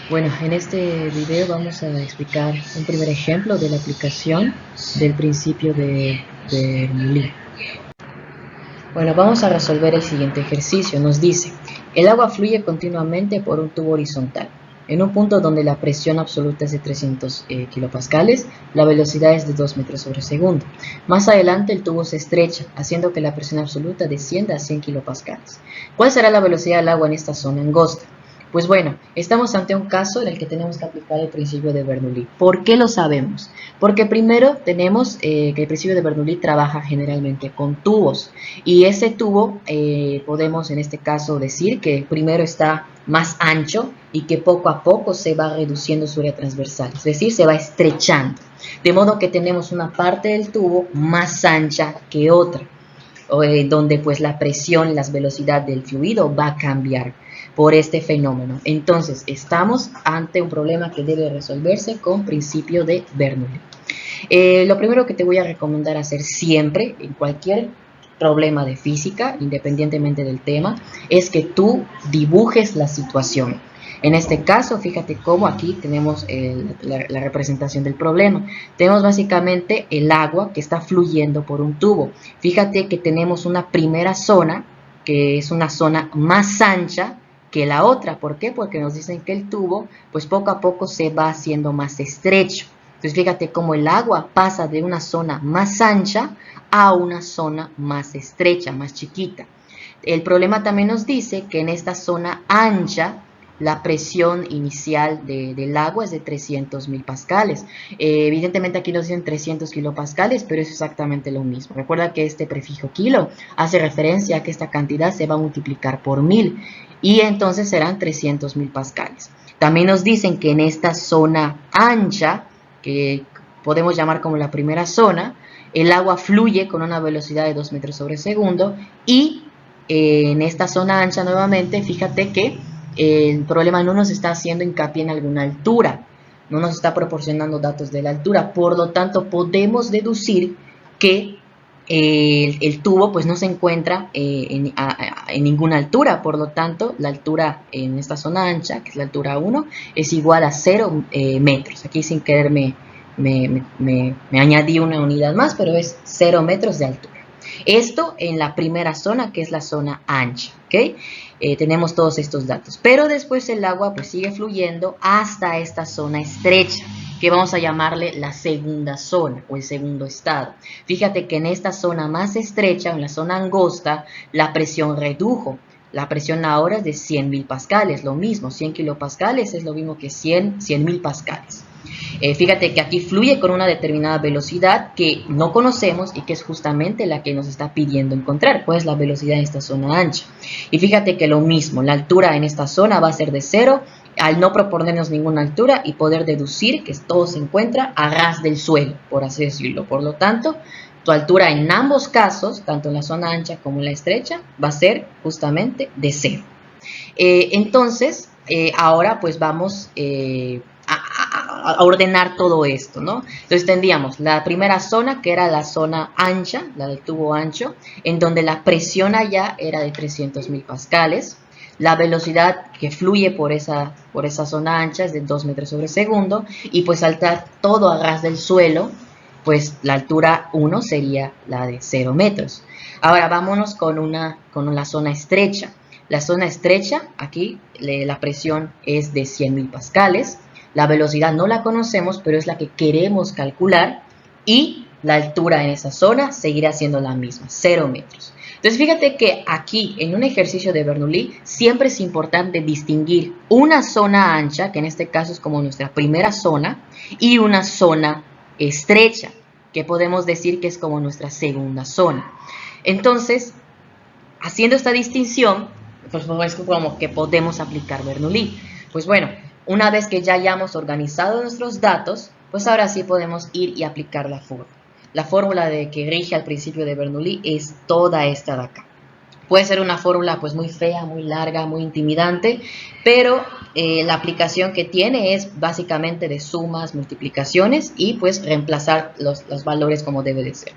Bueno, en este video vamos a explicar un primer ejemplo de la aplicación del principio de Bernoulli. Bueno, vamos a resolver el siguiente ejercicio. Nos dice, el agua fluye continuamente por un tubo horizontal. En un punto donde la presión absoluta es de 300 kilopascales, la velocidad es de 2 metros sobre segundo. Más adelante el tubo se estrecha, haciendo que la presión absoluta descienda a 100 kilopascales. ¿Cuál será la velocidad del agua en esta zona angosta? Pues bueno, estamos ante un caso en el que tenemos que aplicar el principio de Bernoulli. ¿Por qué lo sabemos? Porque primero tenemos que el principio de Bernoulli trabaja generalmente con tubos y ese tubo podemos en este caso decir que primero está más ancho y que poco a poco se va reduciendo su área transversal, es decir, se va estrechando, de modo que tenemos una parte del tubo más ancha que otra, donde pues la presión, la velocidad del fluido va a cambiar por este fenómeno. Entonces, estamos ante un problema que debe resolverse con principio de Bernoulli. Lo primero que te voy a recomendar hacer siempre, en cualquier problema de física, independientemente del tema, es que tú dibujes la situación. En este caso, fíjate cómo aquí tenemos la representación del problema. Tenemos básicamente el agua que está fluyendo por un tubo. Fíjate que tenemos una primera zona, que es una zona más ancha que la otra. ¿Por qué? Porque nos dicen que el tubo, pues poco a poco se va haciendo más estrecho. Entonces fíjate cómo el agua pasa de una zona más ancha a una zona más estrecha, más chiquita. El problema también nos dice que en esta zona ancha la presión inicial del agua es de 300.000 pascales. Evidentemente aquí nos dicen 300 kilopascales, pero es exactamente lo mismo. Recuerda que este prefijo kilo hace referencia a que esta cantidad se va a multiplicar por 1000 y entonces serán 300.000 pascales. También nos dicen que en esta zona ancha, que podemos llamar como la primera zona, el agua fluye con una velocidad de 2 metros sobre segundo y en esta zona ancha nuevamente, fíjate que el problema no nos está haciendo hincapié en alguna altura, no nos está proporcionando datos de la altura, por lo tanto podemos deducir que el tubo pues no se encuentra en ninguna altura, por lo tanto la altura en esta zona ancha, que es la altura 1, es igual a 0 metros. Aquí sin querer me añadí una unidad más, pero es 0 metros de altura. Esto en la primera zona, que es la zona ancha, ¿ok? Tenemos todos estos datos, pero después el agua pues sigue fluyendo hasta esta zona estrecha, que vamos a llamarle la segunda zona o el segundo estado. Fíjate que en esta zona más estrecha, en la zona angosta, la presión redujo. La presión ahora es de 100.000 pascales, lo mismo, 100 kilopascales es lo mismo que 100.000 pascales. Fíjate que aquí fluye con una determinada velocidad que no conocemos y que es justamente la que nos está pidiendo encontrar, pues la velocidad en esta zona ancha. Y fíjate que lo mismo, la altura en esta zona va a ser de 0, al no proponernos ninguna altura y poder deducir que todo se encuentra a ras del suelo, por así decirlo. Por lo tanto, tu altura en ambos casos, tanto en la zona ancha como en la estrecha, va a ser justamente de 0. Entonces, ahora pues vamos a ordenar todo esto, ¿no? Entonces tendríamos la primera zona, que era la zona ancha, la del tubo ancho, en donde la presión allá era de 300.000 pascales. La velocidad que fluye por esa zona ancha es de 2 metros sobre segundo, y pues al estar todo a ras del suelo, pues la altura 1 sería la de 0 metros. Ahora vámonos con la zona estrecha. La zona estrecha, aquí la presión es de 100.000 pascales. La velocidad no la conocemos, pero es la que queremos calcular. Y la altura en esa zona seguirá siendo la misma, 0 metros. Entonces fíjate que aquí en un ejercicio de Bernoulli siempre es importante distinguir una zona ancha, que en este caso es como nuestra primera zona, y una zona estrecha, que podemos decir que es como nuestra segunda zona. Entonces, haciendo esta distinción, pues es como que podemos aplicar Bernoulli. Pues bueno, una vez que ya hayamos organizado nuestros datos, pues ahora sí podemos ir y aplicar la fórmula. La fórmula que rige al principio de Bernoulli es toda esta de acá. Puede ser una fórmula pues muy fea, muy larga, muy intimidante, pero la aplicación que tiene es básicamente de sumas, multiplicaciones y pues reemplazar los valores como debe de ser.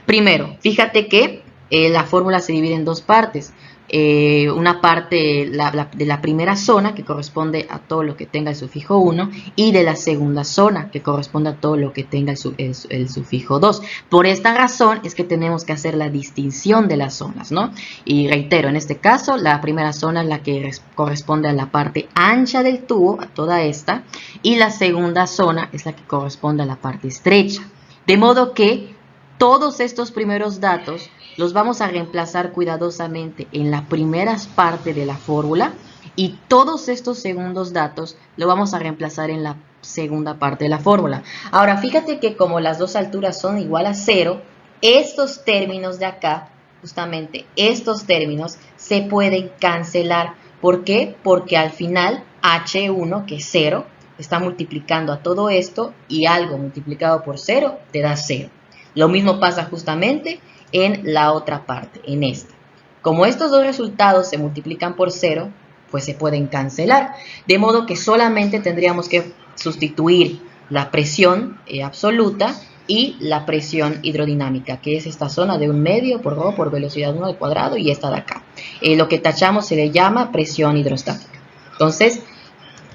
Primero, fíjate que la fórmula se divide en dos partes. una parte de la primera zona, que corresponde a todo lo que tenga el sufijo 1, y de la segunda zona, que corresponde a todo lo que tenga el sufijo 2. Por esta razón es que tenemos que hacer la distinción de las zonas, ¿no? Y reitero, en este caso, la primera zona es la que corresponde a la parte ancha del tubo, a toda esta, y la segunda zona es la que corresponde a la parte estrecha. De modo que todos estos primeros datos los vamos a reemplazar cuidadosamente en la primera parte de la fórmula y todos estos segundos datos lo vamos a reemplazar en la segunda parte de la fórmula. Ahora, fíjate que como las dos alturas son igual a 0, estos términos de acá, justamente estos términos, se pueden cancelar. ¿Por qué? Porque al final H1, que es 0, está multiplicando a todo esto y algo multiplicado por 0 te da 0. Lo mismo pasa justamente en la otra parte, en esta. Como estos dos resultados se multiplican por 0, pues se pueden cancelar. De modo que solamente tendríamos que sustituir la presión absoluta y la presión hidrodinámica, que es esta zona de 1/2 por ρ por velocidad 1 al cuadrado y esta de acá. Lo que tachamos se le llama presión hidrostática. Entonces,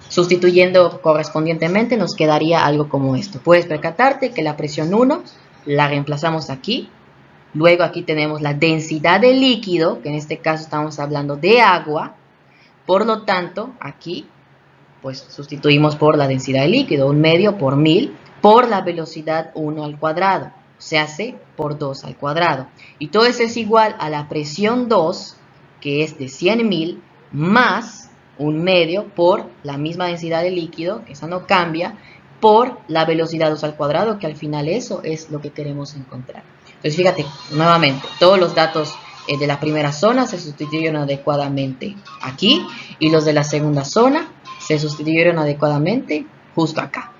sustituyendo correspondientemente nos quedaría algo como esto. Puedes percatarte que la presión 1 la reemplazamos aquí. Luego aquí tenemos la densidad del líquido, que en este caso estamos hablando de agua. Por lo tanto, aquí pues sustituimos por la densidad del líquido, 1/2 por 1000 por la velocidad 1 al cuadrado. Se hace por 2 al cuadrado. Y todo eso es igual a la presión 2, que es de 100.000, más 1/2 por la misma densidad del líquido, que esa no cambia, por la velocidad 2 al cuadrado, que al final eso es lo que queremos encontrar. Entonces fíjate, nuevamente, todos los datos de la primera zona se sustituyeron adecuadamente aquí y los de la segunda zona se sustituyeron adecuadamente justo acá.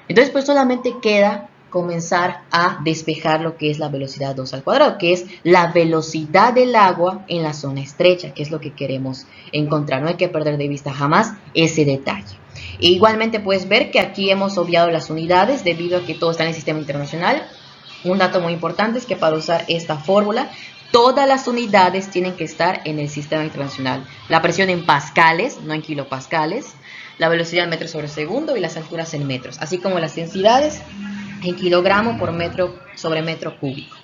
Entonces pues solamente queda comenzar a despejar lo que es la velocidad 2 al cuadrado, que es la velocidad del agua en la zona estrecha, que es lo que queremos encontrar. No hay que perder de vista jamás ese detalle. E igualmente puedes ver que aquí hemos obviado las unidades debido a que todo está en el sistema internacional. Un dato muy importante es que para usar esta fórmula, todas las unidades tienen que estar en el sistema internacional. La presión en pascales, no en kilopascales, la velocidad en metros sobre segundo y las alturas en metros, así como las densidades en kilogramo por metro sobre metro cúbico.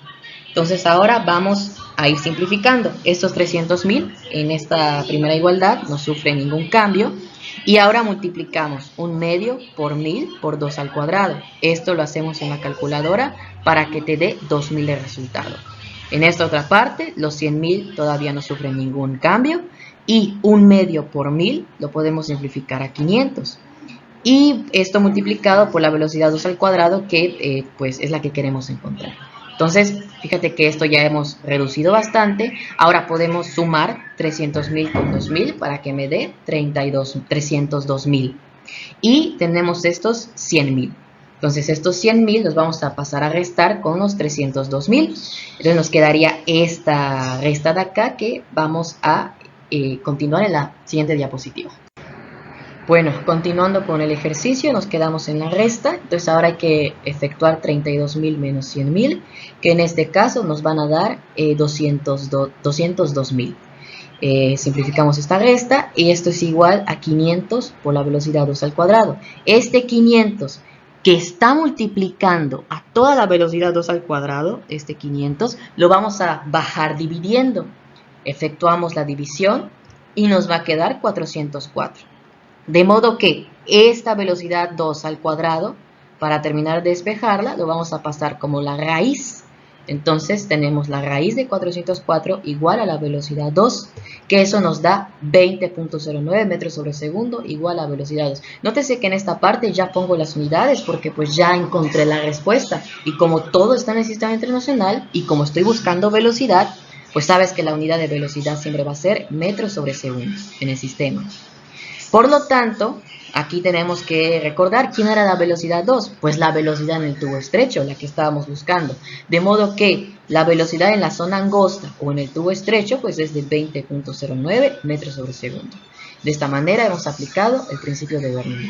Entonces ahora vamos a ir simplificando. Estos 300.000 en esta primera igualdad no sufren ningún cambio. Y ahora multiplicamos 1/2 por 1000 por 2 al cuadrado. Esto lo hacemos en la calculadora para que te dé 2000 de resultado. En esta otra parte, los 100.000 todavía no sufren ningún cambio. Y 1/2 por 1000 lo podemos simplificar a 500. Y esto multiplicado por la velocidad 2 al cuadrado, que pues es la que queremos encontrar. Entonces, fíjate que esto ya hemos reducido bastante. Ahora podemos sumar 300.000 con 2.000 para que me dé 302.000. Y tenemos estos 100.000. Entonces, estos 100.000 los vamos a pasar a restar con los 302.000. Entonces, nos quedaría esta resta de acá que vamos a continuar en la siguiente diapositiva. Bueno, continuando con el ejercicio, nos quedamos en la resta. Entonces ahora hay que efectuar 32.000 menos 100.000, que en este caso nos van a dar 202.000. Simplificamos esta resta y esto es igual a 500 por la velocidad 2 al cuadrado. Este 500 que está multiplicando a toda la velocidad 2 al cuadrado, este 500, lo vamos a bajar dividiendo. Efectuamos la división y nos va a quedar 404. De modo que esta velocidad 2 al cuadrado, para terminar de despejarla, lo vamos a pasar como la raíz. Entonces tenemos la raíz de 404 igual a la velocidad 2, que eso nos da 20.09 metros sobre segundo igual a velocidad 2. Nótese que en esta parte ya pongo las unidades porque pues ya encontré la respuesta. Y como todo está en el sistema internacional y como estoy buscando velocidad, pues sabes que la unidad de velocidad siempre va a ser metros sobre segundo en el sistema. Por lo tanto, aquí tenemos que recordar quién era la velocidad 2, pues la velocidad en el tubo estrecho, la que estábamos buscando. De modo que la velocidad en la zona angosta o en el tubo estrecho, pues es de 20.09 metros sobre segundo. De esta manera hemos aplicado el principio de Bernoulli.